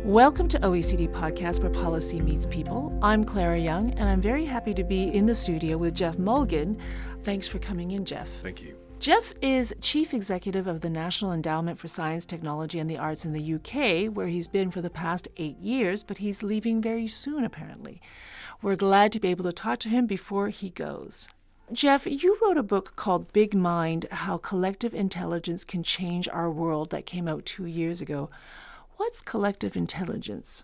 Welcome to OECD Podcast, where policy meets people. I'm Clara Young, and I'm very happy to be in the studio with Geoff Mulgan. Thanks for coming in, Geoff. Thank you. Geoff is Chief Executive of the National Endowment for Science, Technology and the Arts in the UK, where he's been for the past 8 years, but he's leaving very soon, apparently. We're glad to be able to talk to him before he goes. Geoff, you wrote a book called Big Mind, How Collective Intelligence Can Change Our World, that came out 2 years ago. What's collective intelligence?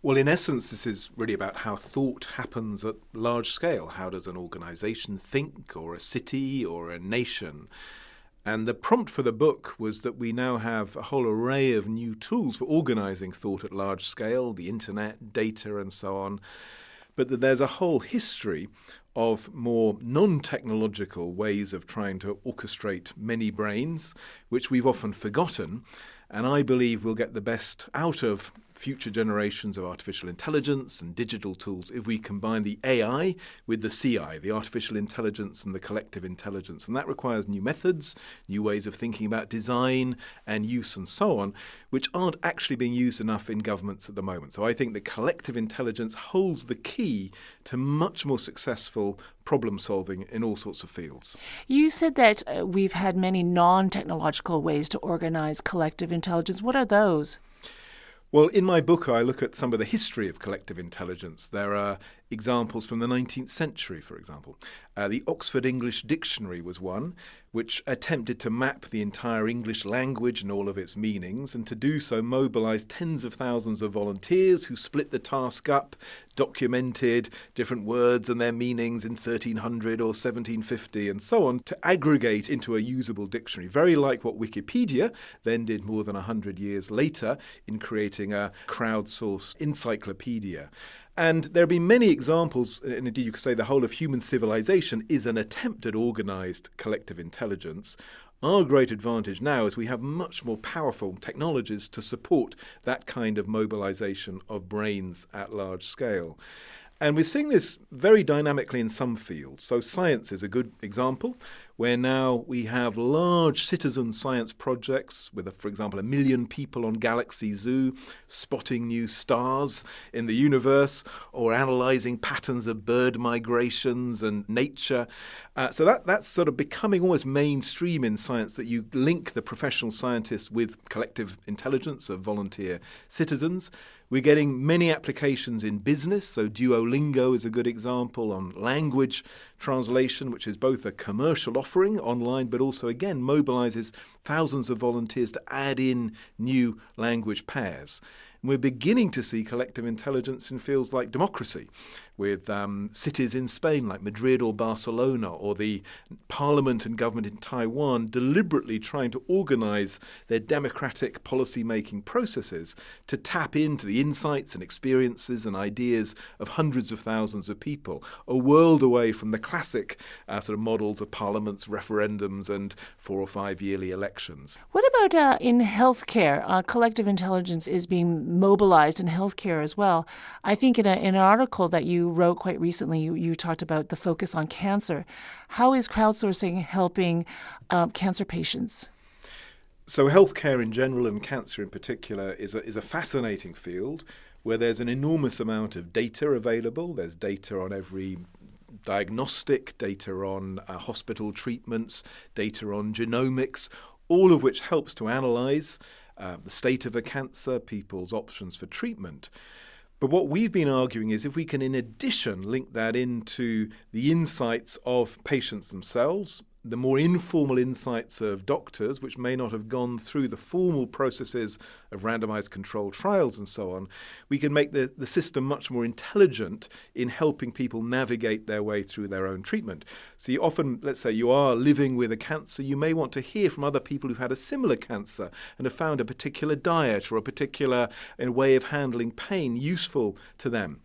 Well, in essence, this is really about how thought happens at large scale. How does an organization think, or a city, or a nation? And the prompt for the book was that we now have a whole array of new tools for organizing thought at large scale, the internet, data, and so on, but that there's a whole history of more non-technological ways of trying to orchestrate many brains, which we've often forgotten. And I believe we'll get the best out of future generations of artificial intelligence and digital tools if we combine the AI with the CI, the artificial intelligence and the collective intelligence. And that requires new methods, new ways of thinking about design and use and so on, which aren't actually being used enough in governments at the moment. So I think the collective intelligence holds the key to much more successful problem solving in all sorts of fields. You said that we've had many non-technological ways to organize collective intelligence. What are those? Well, in my book, I look at some of the history of collective intelligence. There are examples from the 19th century, for example. The Oxford English Dictionary was one, which attempted to map the entire English language and all of its meanings, and to do so mobilized tens of thousands of volunteers who split the task up, documented different words and their meanings in 1300 or 1750 and so on, to aggregate into a usable dictionary, very like what Wikipedia then did more than 100 years later in creating a crowdsourced encyclopedia. And there have been many examples, and indeed you could say the whole of human civilization is an attempt at organized collective intelligence. Our great advantage now is we have much more powerful technologies to support that kind of mobilization of brains at large scale. And we're seeing this very dynamically in some fields. So science is a good example, where now we have large citizen science projects with, for example, 1 million people on Galaxy Zoo spotting new stars in the universe or analysing patterns of bird migrations and nature. So that's sort of becoming almost mainstream in science, that you link the professional scientists with collective intelligence of volunteer citizens. We're getting many applications in business. So Duolingo is a good example on language translation, which is both a commercial offering online, but also, again, mobilizes thousands of volunteers to add in new language pairs. And we're beginning to see collective intelligence in fields like democracy, with cities in Spain like Madrid or Barcelona, or the parliament and government in Taiwan deliberately trying to organize their democratic policy-making processes to tap into the insights and experiences and ideas of hundreds of thousands of people, a world away from the classic sort of models of parliaments, referendums, and 4 or 5 yearly elections. What about in healthcare? Collective intelligence is being mobilized in healthcare as well. I think in an article that you wrote quite recently, you talked about the focus on cancer. How is crowdsourcing helping cancer patients? So healthcare in general and cancer in particular is a fascinating field where there's an enormous amount of data available. There's data on every diagnostic, data on hospital treatments, data on genomics, all of which helps to analyze the state of a cancer, people's options for treatment. But what we've been arguing is if we can, in addition, link that into the insights of patients themselves, the more informal insights of doctors, which may not have gone through the formal processes of randomized controlled trials and so on, we can make the system much more intelligent in helping people navigate their way through their own treatment. So you often, let's say you are living with a cancer, you may want to hear from other people who've had a similar cancer and have found a particular diet or a particular way of handling pain useful to them.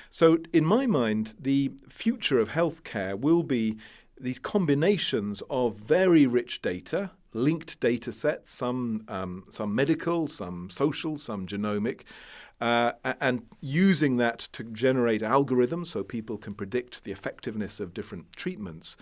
So in my mind, the future of healthcare will be these combinations of very rich data, linked data sets, some medical, some social, some genomic, and using that to generate algorithms so people can predict the effectiveness of different treatments.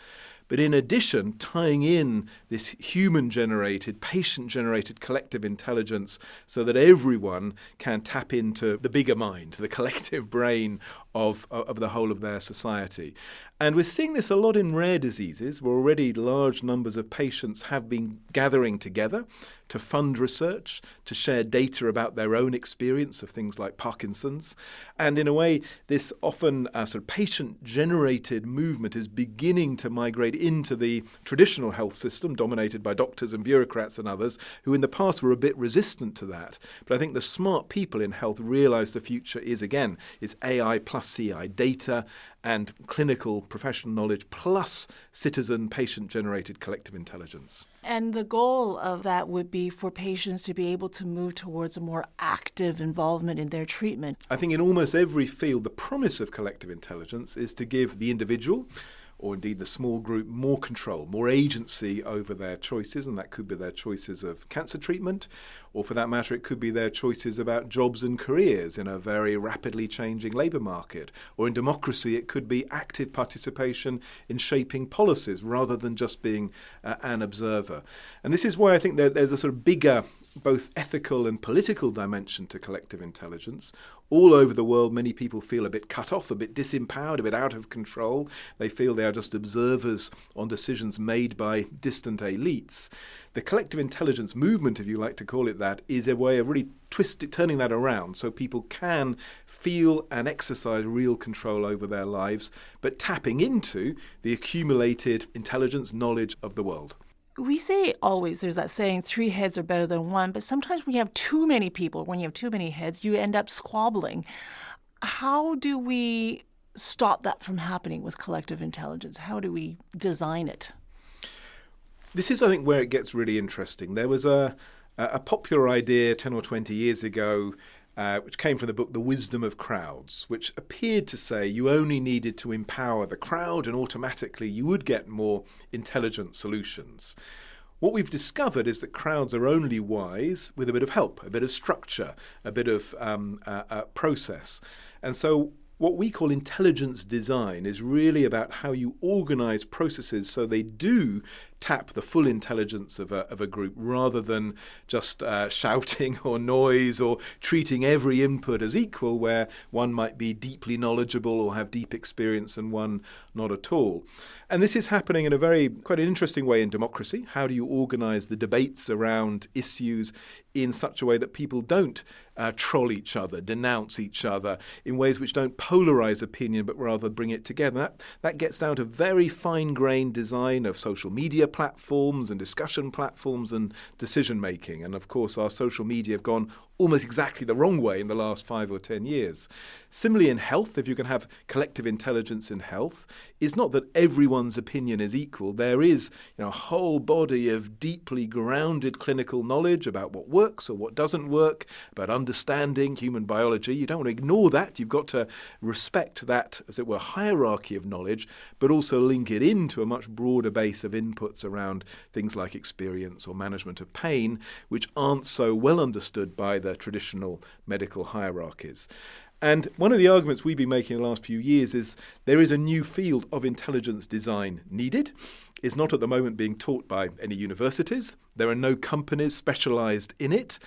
but in addition, tying in this human-generated, patient-generated collective intelligence so that everyone can tap into the bigger mind, the collective brain of the whole of their society. And we're seeing this a lot in rare diseases, where already large numbers of patients have been gathering together to fund research, to share data about their own experience of things like Parkinson's. And in a way, this often sort of patient-generated movement is beginning to migrate into the traditional health system, dominated by doctors and bureaucrats and others, who in the past were a bit resistant to that. But I think the smart people in health realize the future is AI plus CI, data and clinical professional knowledge plus citizen patient-generated collective intelligence. And the goal of that would be for patients to be able to move towards a more active involvement in their treatment. I think in almost every field, the promise of collective intelligence is to give the individual, or indeed the small group, more control, more agency over their choices, and that could be their choices of cancer treatment, or for that matter, it could be their choices about jobs and careers in a very rapidly changing labour market. Or in democracy, it could be active participation in shaping policies rather than just being an observer. And this is why I think there's a sort of bigger, both ethical and political dimension to collective intelligence. All over the world, many people feel a bit cut off, a bit disempowered, a bit out of control. They feel they are just observers on decisions made by distant elites. The collective intelligence movement, if you like to call it that, is a way of really turning that around so people can feel and exercise real control over their lives, but tapping into the accumulated intelligence, knowledge of the world. We say always, there's that saying, 3 heads are better than 1, but sometimes when you have too many people, when you have too many heads, you end up squabbling. How do we stop that from happening with collective intelligence? How do we design it? This is, I think, where it gets really interesting. There was a popular idea 10 or 20 years ago which came from the book The Wisdom of Crowds, which appeared to say you only needed to empower the crowd and automatically you would get more intelligent solutions. What we've discovered is that crowds are only wise with a bit of help, a bit of structure, a bit of process. And so what we call intelligence design is really about how you organize processes so they do tap the full intelligence of a group rather than just shouting or noise or treating every input as equal, where one might be deeply knowledgeable or have deep experience and one not at all. And this is happening in quite an interesting way in democracy. How do you organize the debates around issues in such a way that people don't troll each other, denounce each other in ways which don't polarize opinion but rather bring it together? That gets down to very fine-grained design of social media platforms and discussion platforms and decision making. And of course, our social media have gone almost exactly the wrong way in the last 5 or 10 years. Similarly, in health, if you can have collective intelligence in health, it's not that everyone's opinion is equal. There is a whole body of deeply grounded clinical knowledge about what works or what doesn't work, about understanding human biology. You don't want to ignore that. You've got to respect that, as it were, hierarchy of knowledge, but also link it into a much broader base of inputs around things like experience or management of pain, which aren't so well understood by the traditional medical hierarchies. And one of the arguments we've been making in the last few years is there is a new field of intelligence design needed. It's not at the moment being taught by any universities. There are no companies specialized in it.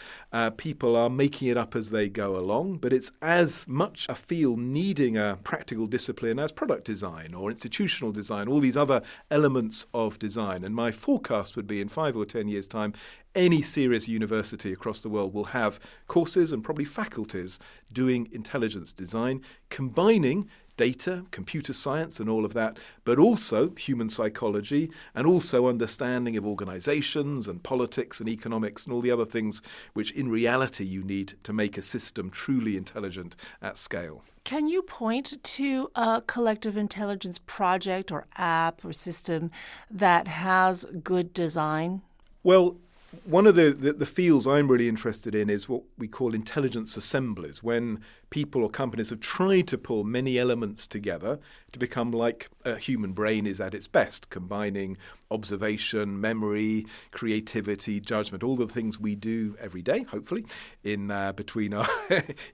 People are making it up as they go along, but it's as much a field needing a practical discipline as product design or institutional design, all these other elements of design. And my forecast would be in 5 or 10 years' time, any serious university across the world will have courses and probably faculties doing intelligence design, combining data, computer science and all of that, but also human psychology and also understanding of organizations and politics and economics and all the other things which in reality you need to make a system truly intelligent at scale. Can you point to a collective intelligence project or app or system that has good design? Well, one of the fields I'm really interested in is what we call intelligence assemblies, when people or companies have tried to pull many elements together to become like a human brain is at its best, combining observation, memory, creativity, judgment, all the things we do every day, hopefully, in between our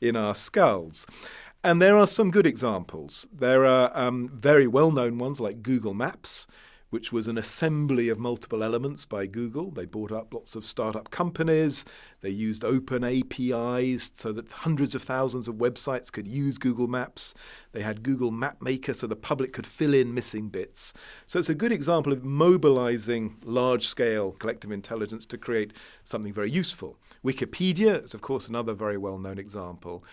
in our skulls. And there are some good examples. There are very well-known ones like Google Maps, which was an assembly of multiple elements by Google. They bought up lots of startup companies. They used open APIs so that hundreds of thousands of websites could use Google Maps. They had Google Map Maker so the public could fill in missing bits. So it's a good example of mobilizing large-scale collective intelligence to create something very useful. Wikipedia is, of course, another very well-known example.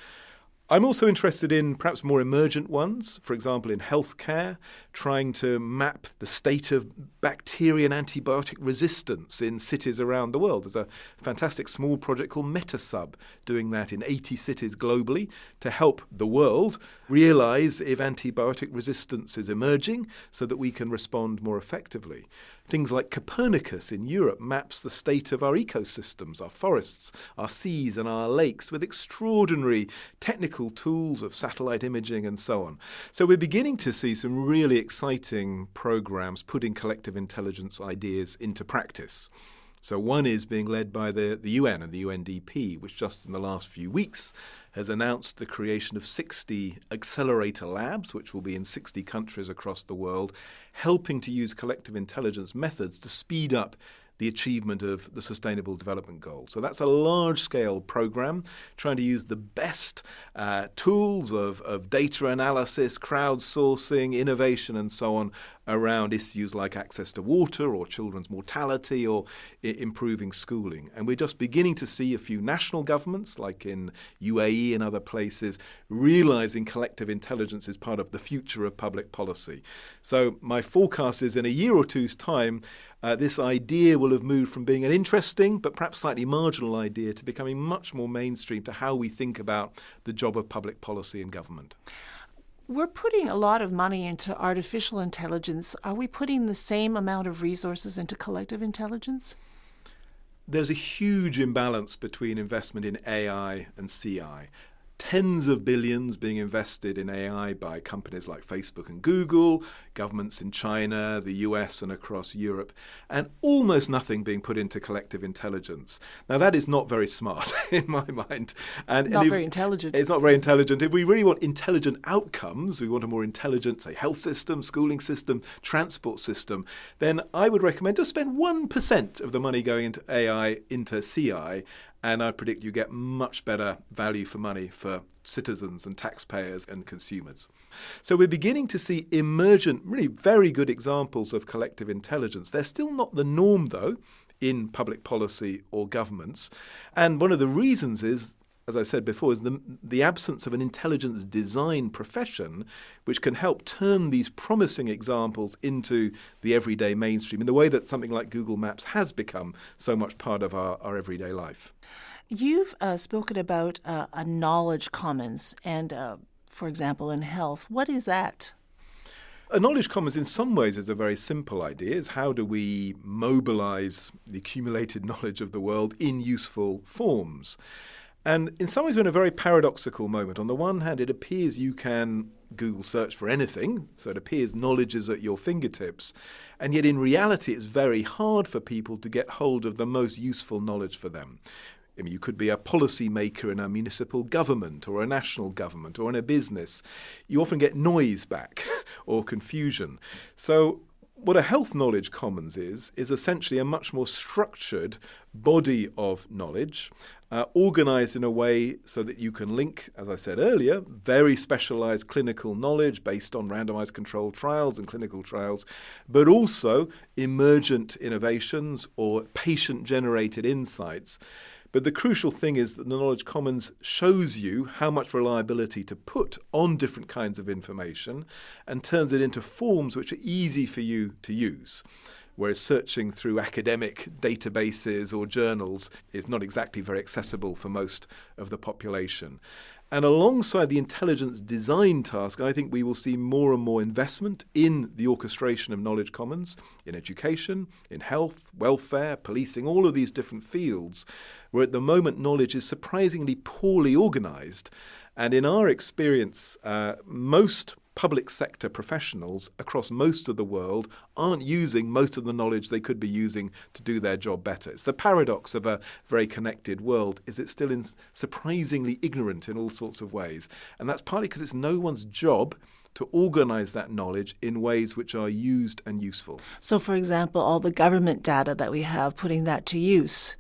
I'm also interested in perhaps more emergent ones, for example, in healthcare, trying to map the state of bacteria and antibiotic resistance in cities around the world. There's a fantastic small project called Metasub doing that in 80 cities globally to help the world realize if antibiotic resistance is emerging so that we can respond more effectively. Things like Copernicus in Europe maps the state of our ecosystems, our forests, our seas and our lakes with extraordinary technical tools of satellite imaging and so on. So we're beginning to see some really exciting programs putting collective intelligence ideas into practice. So one is being led by the UN and the UNDP, which just in the last few weeks has announced the creation of 60 accelerator labs, which will be in 60 countries across the world, helping to use collective intelligence methods to speed up the achievement of the Sustainable Development Goals. So that's a large-scale program trying to use the best tools of data analysis, crowdsourcing, innovation and so on around issues like access to water or children's mortality or improving schooling. And we're just beginning to see a few national governments, like in UAE and other places, realizing collective intelligence is part of the future of public policy. So my forecast is in a year or two's time, this idea will have moved from being an interesting but perhaps slightly marginal idea to becoming much more mainstream to how we think about the job of public policy and government. We're putting a lot of money into artificial intelligence. Are we putting the same amount of resources into collective intelligence? There's a huge imbalance between investment in AI and CI. Tens of billions being invested in AI by companies like Facebook and Google, governments in China, the US and across Europe, and almost nothing being put into collective intelligence. Now that is not very smart in my mind. Very intelligent. It's not very intelligent. If we really want intelligent outcomes, we want a more intelligent, say, health system, schooling system, transport system, then I would recommend to spend 1% of the money going into AI into CI, and I predict you get much better value for money for citizens and taxpayers and consumers. So we're beginning to see emergent, really very good examples of collective intelligence. They're still not the norm, though, in public policy or governments. And one of the reasons is, as I said before, is the absence of an intelligence design profession which can help turn these promising examples into the everyday mainstream in the way that something like Google Maps has become so much part of our everyday life. You've spoken about a knowledge commons and, for example, in health. What is that? A knowledge commons in some ways is a very simple idea. Is how do we mobilize the accumulated knowledge of the world in useful forms? And in some ways we're in a very paradoxical moment. On the one hand, it appears you can Google search for anything, so it appears knowledge is at your fingertips. And yet in reality it's very hard for people to get hold of the most useful knowledge for them. I mean, you could be a policy maker in a municipal government or a national government or in a business. You often get noise back or confusion. So what a health knowledge commons is essentially a much more structured body of knowledge, organized in a way so that you can link, as I said earlier, very specialized clinical knowledge based on randomized controlled trials and clinical trials, but also emergent innovations or patient-generated insights. But the crucial thing is that the Knowledge Commons shows you how much reliability to put on different kinds of information and turns it into forms which are easy for you to use. Whereas searching through academic databases or journals is not exactly very accessible for most of the population. And alongside the intelligence design task, I think we will see more and more investment in the orchestration of knowledge commons, in education, in health, welfare, policing, all of these different fields, where at the moment knowledge is surprisingly poorly organized. And in our experience, most public sector professionals across most of the world aren't using most of the knowledge they could be using to do their job better. It's the paradox of a very connected world, is it's still surprisingly ignorant in all sorts of ways. And that's partly because it's no one's job to organise that knowledge in ways which are used and useful. So, for example, all the government data that we have, putting that to use.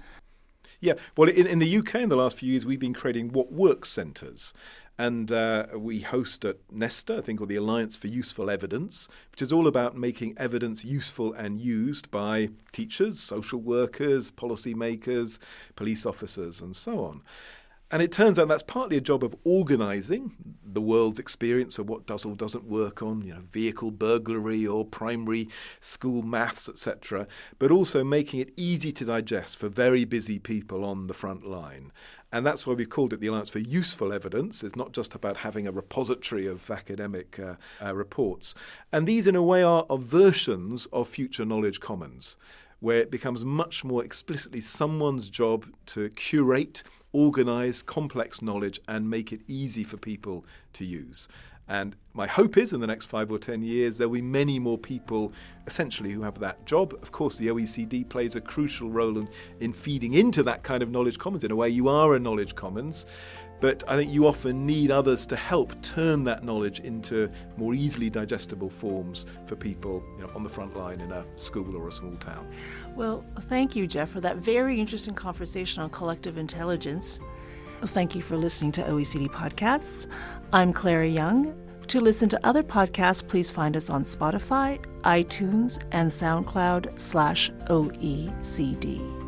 Yeah, well, in the UK in the last few years, we've been creating what works centres. And we host at Nesta, I think, called the Alliance for Useful Evidence, which is all about making evidence useful and used by teachers, social workers, policymakers, police officers, and so on. And it turns out that's partly a job of organising the world's experience of what does or doesn't work on, vehicle burglary or primary school maths, etc., but also making it easy to digest for very busy people on the front line. And that's why we've called it the Alliance for Useful Evidence. It's not just about having a repository of academic reports. And these, in a way, are versions of future knowledge commons, where it becomes much more explicitly someone's job to curate, organise complex knowledge and make it easy for people to use. And my hope is in the next 5 or 10 years, there'll be many more people essentially who have that job. Of course, the OECD plays a crucial role in feeding into that kind of knowledge commons. In a way, you are a knowledge commons. But I think you often need others to help turn that knowledge into more easily digestible forms for people on the front line in a school or a small town. Well, thank you, Geoff, for that very interesting conversation on collective intelligence. Thank you for listening to OECD Podcasts. I'm Clara Young. To listen to other podcasts, please find us on Spotify, iTunes, and SoundCloud/OECD.